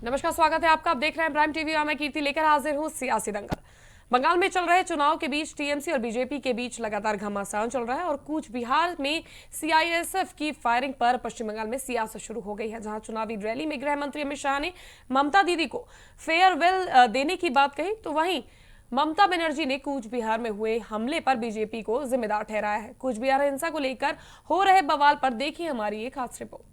नमस्कार, स्वागत है आपका। आप देख रहे हैं प्राइम टीवी और मैं कीर्ति लेकर हाजिर हूं सियासी दंगल। बंगाल में चल रहे चुनाव के बीच टीएमसी और बीजेपी के बीच लगातार घमासान चल रहा है और कूच बिहार में सीआईएसएफ की फायरिंग पर पश्चिम बंगाल में सियासत शुरू हो गई है, जहां चुनावी रैली में गृह मंत्री अमित शाह ने ममता दीदी को फेयरवेल देने की बात कही, तो वहीं ममता बनर्जी ने कूच बिहार में हुए हमले पर बीजेपी को जिम्मेदार ठहराया है। कूच बिहार हिंसा को लेकर हो रहे बवाल पर देखिए हमारी एक खास रिपोर्ट।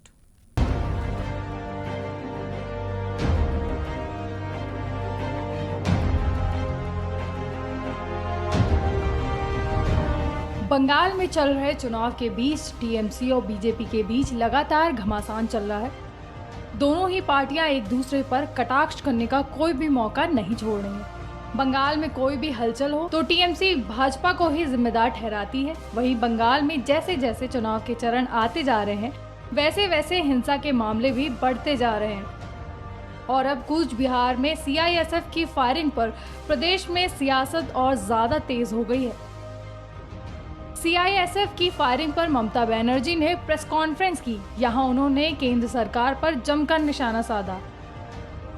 बंगाल में चल रहे चुनाव के बीच टीएमसी और बीजेपी के बीच लगातार घमासान चल रहा है। दोनों ही पार्टियां एक दूसरे पर कटाक्ष करने का कोई भी मौका नहीं छोड़ रही हैं। बंगाल में कोई भी हलचल हो तो टीएमसी भाजपा को ही जिम्मेदार ठहराती है। वहीं बंगाल में जैसे जैसे चुनाव के चरण आते जा रहे हैं, वैसे वैसे हिंसा के मामले भी बढ़ते जा रहे हैं। और अब कूच बिहार में सीआईएसएफ की फायरिंग पर प्रदेश में सियासत और ज्यादा तेज हो गई है। सीआईएसएफ की फायरिंग पर ममता बनर्जी ने प्रेस कॉन्फ्रेंस की। यहां उन्होंने केंद्र सरकार पर जमकर निशाना साधा।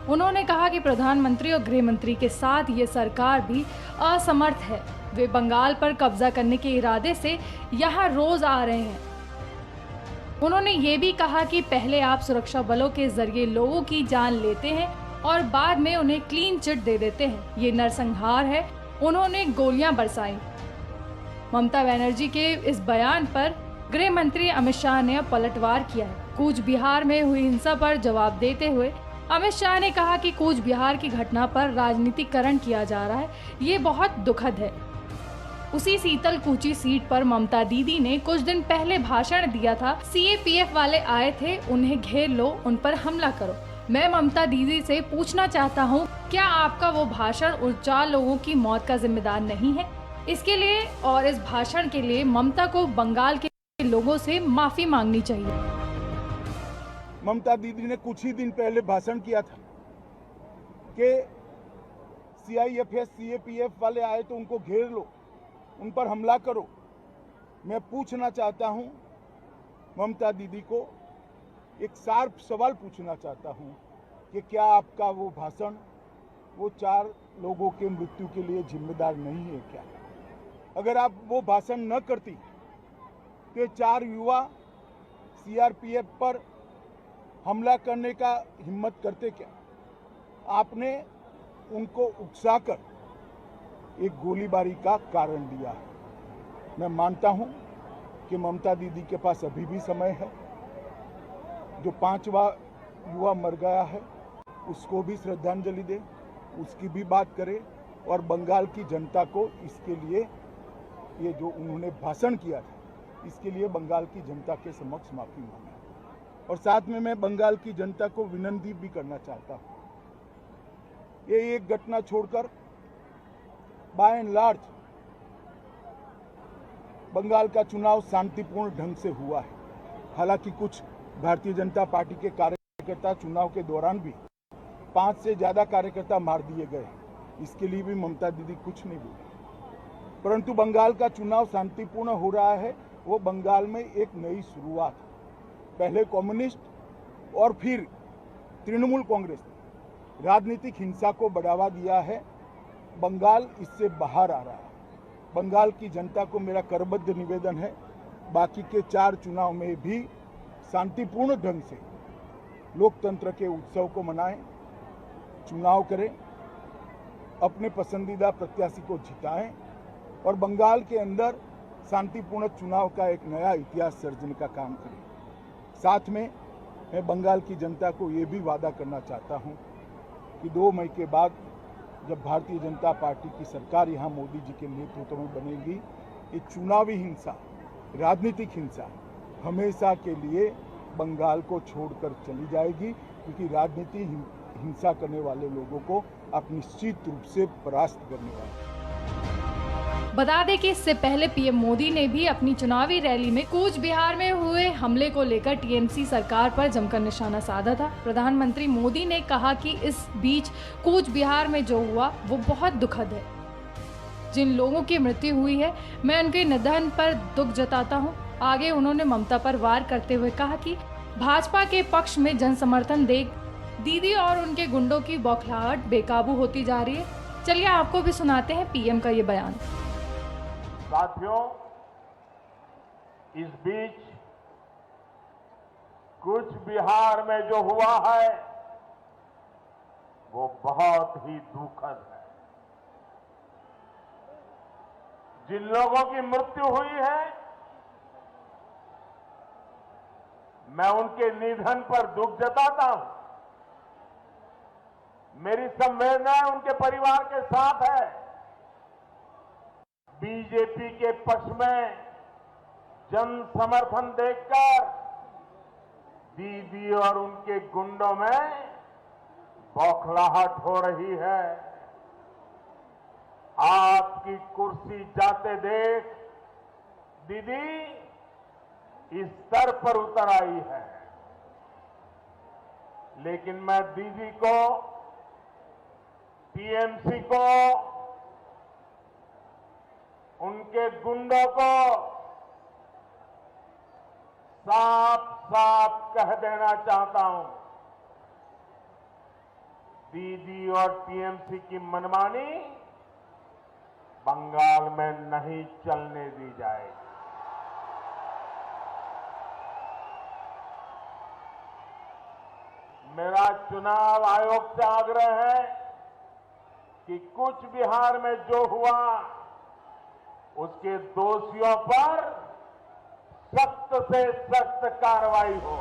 उन्होंने कहा कि प्रधानमंत्री और गृह मंत्री के साथ ये सरकार भी असमर्थ है। वे बंगाल पर कब्जा करने के इरादे से यहां रोज आ रहे हैं। उन्होंने ये भी कहा कि पहले आप सुरक्षा बलों के जरिए लोगों की जान लेते हैं और बाद में उन्हें क्लीन चिट दे देते हैं। ये नरसंहार है। उन्होंने गोलियां बरसाई। ममता बनर्जी के इस बयान पर गृह मंत्री अमित शाह ने पलटवार किया है। कूच बिहार में हुई हिंसा पर जवाब देते हुए अमित शाह ने कहा कि कूच बिहार की घटना पर राजनीतिकरण किया जा रहा है, ये बहुत दुखद है। उसी शीतल कुची सीट पर ममता दीदी ने कुछ दिन पहले भाषण दिया था। सीएपीएफ वाले आए थे, उन्हें घेर लो, उन पर हमला करो। मैं ममता दीदी से पूछना चाहता हूँ, क्या आपका वो भाषण उन 4 लोगों की मौत का जिम्मेदार नहीं है? इसके लिए और इस भाषण के लिए ममता को बंगाल के लोगों से माफी मांगनी चाहिए। ममता दीदी ने कुछ ही दिन पहले भाषण किया था कि सीआईएफएस सीएपीएफ वाले आए तो उनको घेर लो, उन पर हमला करो। मैं पूछना चाहता हूं ममता दीदी को, एक शार्प सवाल पूछना चाहता हूं कि क्या आपका वो भाषण वो 4 लोगों के मृत्यु के लिए जिम्मेदार नहीं है क्या? अगर आप वो भाषण न करती तो 4 युवा सीआरपीएफ पर हमला करने का हिम्मत करते क्या? आपने उनको उकसाकर एक गोलीबारी का कारण दिया है। मैं मानता हूं कि ममता दीदी के पास अभी भी समय है। जो 5वां युवा मर गया है उसको भी श्रद्धांजलि दे, उसकी भी बात करे और बंगाल की जनता को इसके लिए, ये जो उन्होंने भाषण किया था, इसके लिए बंगाल की जनता के समक्ष माफी मांगे। और साथ में मैं बंगाल की जनता को विनती भी करना चाहता हूं, ये एक घटना छोड़कर बाय एंड लार्ज बंगाल का चुनाव शांतिपूर्ण ढंग से हुआ है। हालांकि कुछ भारतीय जनता पार्टी के कार्यकर्ता चुनाव के दौरान भी 5 से ज्यादा कार्यकर्ता मार दिए गए, इसके लिए भी ममता दीदी कुछ नहीं बोली। परंतु बंगाल का चुनाव शांतिपूर्ण हो रहा है, वो बंगाल में एक नई शुरुआत है। पहले कम्युनिस्ट और फिर तृणमूल कांग्रेस ने राजनीतिक हिंसा को बढ़ावा दिया है। बंगाल इससे बाहर आ रहा है। बंगाल की जनता को मेरा करबद्ध निवेदन है, बाकी के 4 चुनाव में भी शांतिपूर्ण ढंग से लोकतंत्र के उत्सव को मनाएं, चुनाव करें, अपने पसंदीदा प्रत्याशी को जिताएं और बंगाल के अंदर शांतिपूर्ण चुनाव का एक नया इतिहास सर्जने का काम करें। साथ में मैं बंगाल की जनता को ये भी वादा करना चाहता हूं कि 2 मई के बाद जब भारतीय जनता पार्टी की सरकार यहाँ मोदी जी के नेतृत्व में बनेगी, ये चुनावी हिंसा, राजनीतिक हिंसा हमेशा के लिए बंगाल को छोड़कर चली जाएगी, क्योंकि राजनीति हिंसा करने वाले लोगों को आप निश्चित रूप से परास्त करने वाले। बता दें कि इससे पहले पीएम मोदी ने भी अपनी चुनावी रैली में कूच बिहार में हुए हमले को लेकर टीएमसी सरकार पर जमकर निशाना साधा था। प्रधानमंत्री मोदी ने कहा कि इस बीच कूच बिहार में जो हुआ वो बहुत दुखद है। जिन लोगों की मृत्यु हुई है, मैं उनके निधन पर दुख जताता हूँ। आगे उन्होंने ममता पर वार करते हुए कहा कि भाजपा के पक्ष में जन समर्थन दीदी और उनके गुंडों की बौखलाहट बेकाबू होती जा रही है। चलिए आपको भी सुनाते हैं पीएम का ये बयान। साथियों, इस बीच कुछ बिहार में जो हुआ है वो बहुत ही दुखद है। जिन लोगों की मृत्यु हुई है, मैं उनके निधन पर दुख जताता हूं। मेरी संवेदनाएं उनके परिवार के साथ है। बीजेपी के पक्ष में जन समर्थन देखकर दीदी और उनके गुंडों में बौखलाहट हो रही है। आपकी कुर्सी जाते देख दीदी इस स्तर पर उतर आई है, लेकिन मैं दीदी को, टीएमसी को, उनके गुंडों को साफ साफ कह देना चाहता हूं, दीदी और टीएमसी की मनमानी बंगाल में नहीं चलने दी जाएगी। मेरा चुनाव आयोग से आग्रह है कि कुछ बिहार में जो हुआ उसके दोषियों पर सख्त से सख्त कार्रवाई हो।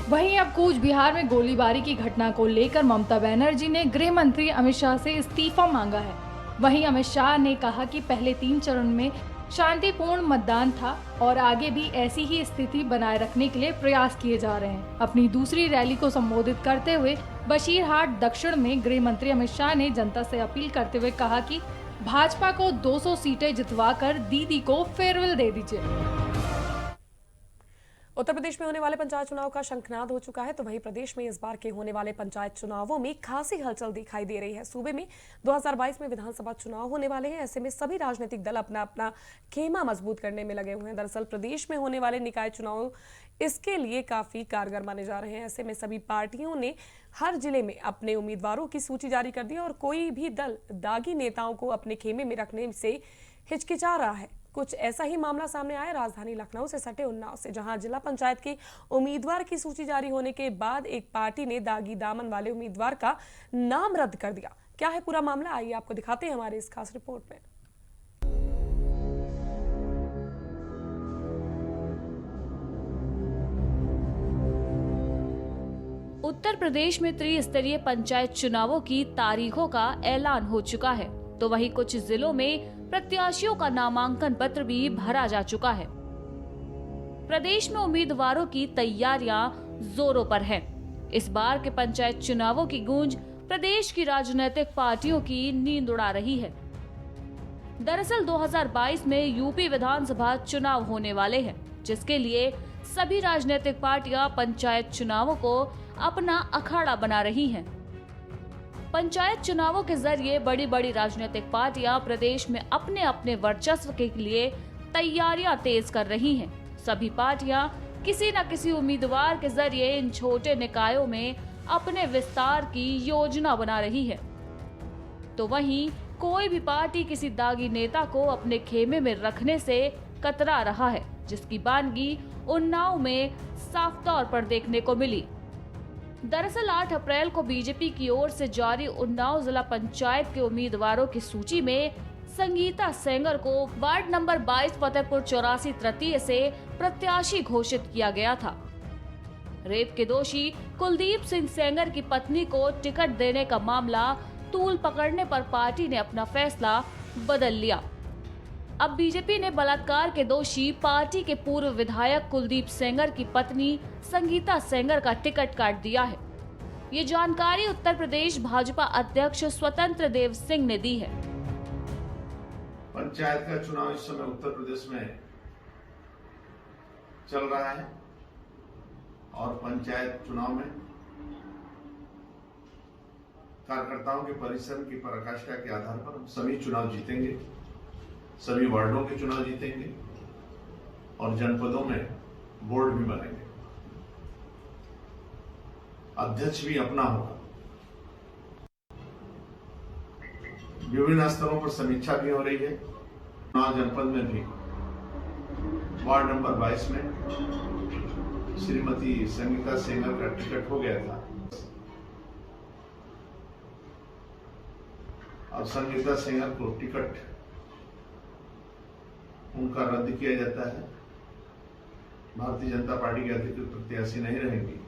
वहीं अब कूच बिहार में गोलीबारी की घटना को लेकर ममता बनर्जी ने गृह मंत्री अमित शाह से इस्तीफा मांगा है। वहीं अमित शाह ने कहा कि पहले 3 चरण में शांतिपूर्ण मतदान था और आगे भी ऐसी ही स्थिति बनाए रखने के लिए प्रयास किए जा रहे हैं। अपनी दूसरी रैली को संबोधित करते हुए बशीरहाट दक्षिण में गृह मंत्री अमित शाह ने जनता से अपील करते हुए कहा कि भाजपा को 200 सीटें जितवाकर दीदी को फेयरवेल दे दीजिए। उत्तर प्रदेश में होने वाले पंचायत चुनाव का शंखनाद हो चुका है, तो वहीं प्रदेश में इस बार के होने वाले पंचायत चुनावों में खासी हलचल दिखाई दे रही है। सूबे में 2022 में विधानसभा चुनाव होने वाले हैं। ऐसे में सभी राजनीतिक दल अपना अपना खेमा मजबूत करने में लगे हुए हैं। दरअसल प्रदेश में होने वाले निकाय चुनाव इसके लिए काफी कारगर माने जा रहे हैं। ऐसे में सभी पार्टियों ने हर जिले में अपने उम्मीदवारों की सूची जारी कर दी और कोई भी दल दागी नेताओं को अपने खेमे में रखने से हिचकिचा रहा है। कुछ ऐसा ही मामला सामने आया राजधानी लखनऊ से सटे उन्नाव से, जहां जिला पंचायत के उम्मीदवार की सूची जारी होने के बाद एक पार्टी ने दागी दामन वाले उम्मीदवार का नाम रद्द कर दिया। क्या है पूरा मामला, आइए आपको दिखाते हैं हमारे इस खास रिपोर्ट में। उत्तर प्रदेश में त्रिस्तरीय पंचायत चुनावों की तारीखों का ऐलान हो चुका है, तो वहीं कुछ जिलों में प्रत्याशियों का नामांकन पत्र भी भरा जा चुका है। प्रदेश में उम्मीदवारों की तैयारियां जोरों पर हैं। इस बार के पंचायत चुनावों की गूंज प्रदेश की राजनीतिक पार्टियों की नींद उड़ा रही है। दरअसल 2022 में यूपी विधानसभा चुनाव होने वाले हैं, जिसके लिए सभी राजनीतिक पार्टियां पंचायत चुनावों को अपना अखाड़ा बना रही हैं। पंचायत चुनावों के जरिए बड़ी बड़ी राजनीतिक पार्टियां प्रदेश में अपने अपने वर्चस्व के लिए तैयारियां तेज कर रही हैं। सभी पार्टियां किसी न किसी उम्मीदवार के जरिए इन छोटे निकायों में अपने विस्तार की योजना बना रही है। तो वहीं कोई भी पार्टी किसी दागी नेता को अपने खेमे में रखने से कतरा रहा है, जिसकी बानगी उन्नाव में साफ तौर पर देखने को मिली। दरअसल 8 अप्रैल को बीजेपी की ओर से जारी उन्नाव जिला पंचायत के उम्मीदवारों की सूची में संगीता सेंगर को वार्ड नंबर 22 फतेहपुर 84 तृतीय से प्रत्याशी घोषित किया गया था। रेप के दोषी कुलदीप सिंह सेंगर की पत्नी को टिकट देने का मामला तूल पकड़ने पर पार्टी ने अपना फैसला बदल लिया। अब बीजेपी ने बलात्कार के दोषी पार्टी के पूर्व विधायक कुलदीप सेंगर की पत्नी संगीता सेंगर का टिकट काट दिया है। ये जानकारी उत्तर प्रदेश भाजपा अध्यक्ष स्वतंत्र देव सिंह ने दी है। पंचायत का चुनाव इस समय उत्तर प्रदेश में चल रहा है और पंचायत चुनाव में कार्यकर्ताओं के परिश्रम की पराकाष्ठा के आधार पर हम सभी चुनाव जीतेंगे, सभी वार्डों के चुनाव जीतेंगे और जनपदों में बोर्ड भी बनेंगे। अध्यक्ष भी अपना होगा। विभिन्न स्तरों पर समीक्षा भी हो रही है। जनपद में भी वार्ड नंबर 22 में श्रीमती संगीता सेंगर का टिकट हो गया था। अब संगीता सेंगर को टिकट उनका रद्द किया जाता है। भारतीय जनता पार्टी के अधिकृत प्रत्याशी नहीं रहेंगी।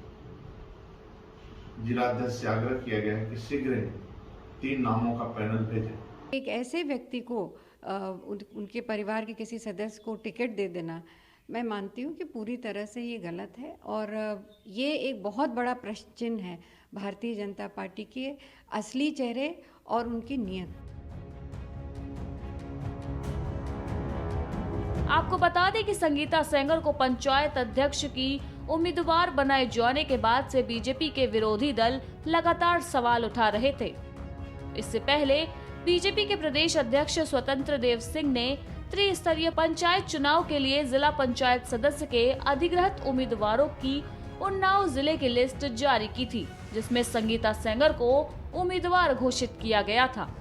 जिलाध्यक्ष से आग्रह किया गया है कि शीघ्र 3 नामों का पैनल भेजें। एक ऐसे व्यक्ति को उनके परिवार के किसी सदस्य को टिकट दे देना, मैं मानती हूँ कि पूरी तरह से ये गलत है और ये एक बहुत बड़ा प्रश्न चिन्ह है भारतीय जनता पार्टी के असली चेहरे और उनकी नीयत। आपको बता दें कि संगीता सेंगर को पंचायत अध्यक्ष की उम्मीदवार बनाए जाने के बाद से बीजेपी के विरोधी दल लगातार सवाल उठा रहे थे। इससे पहले बीजेपी के प्रदेश अध्यक्ष स्वतंत्र देव सिंह ने त्रिस्तरीय पंचायत चुनाव के लिए जिला पंचायत सदस्य के अधिकृत उम्मीदवारों की उन्नाव जिले की लिस्ट जारी की थी, जिसमें संगीता सेंगर को उम्मीदवार घोषित किया गया था।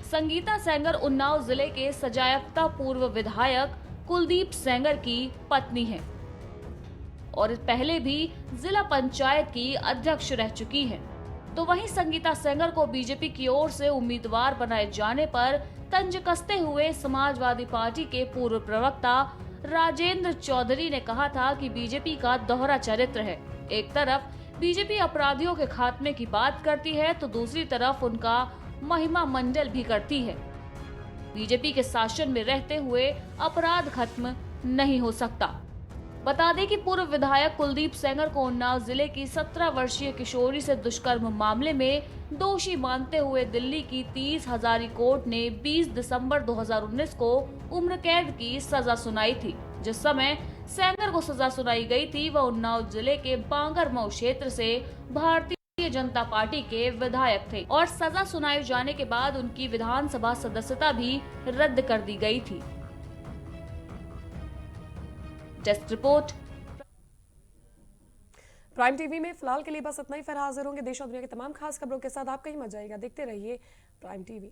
संगीता सेंगर उन्नाव जिले के सजायकता पूर्व विधायक कुलदीप सेंगर की पत्नी है और पहले भी जिला पंचायत की अध्यक्ष रह चुकी है। तो वहीं संगीता सेंगर को बीजेपी की ओर से उम्मीदवार बनाए जाने पर तंज कसते हुए समाजवादी पार्टी के पूर्व प्रवक्ता राजेंद्र चौधरी ने कहा था कि बीजेपी का दोहरा चरित्र है। एक तरफ बीजेपी अपराधियों के खात्मे की बात करती है तो दूसरी तरफ उनका महिमा मंडल भी करती है। बीजेपी के शासन में रहते हुए अपराध खत्म नहीं हो सकता। बता दें कि पूर्व विधायक कुलदीप सेंगर को उन्नाव जिले की 17 वर्षीय किशोरी से दुष्कर्म मामले में दोषी मानते हुए दिल्ली की 30 हजारी कोर्ट ने 20 दिसंबर 2019 को उम्र कैद की सजा सुनाई थी। जिस समय सेंगर को सजा सुनाई गई थी वह उन्नाव जिले के बांगरमऊ क्षेत्र से भारतीय जनता पार्टी के विधायक थे और सजा सुनाए जाने के बाद उनकी विधानसभा सदस्यता भी रद्द कर दी गई थी। Desk report. प्राइम टीवी में फिलहाल के लिए बस इतना ही। फिर हाजिर होंगे देश और दुनिया की तमाम खास खबरों के साथ। आपका ही मजा आएगा। देखते रहिए प्राइम टीवी।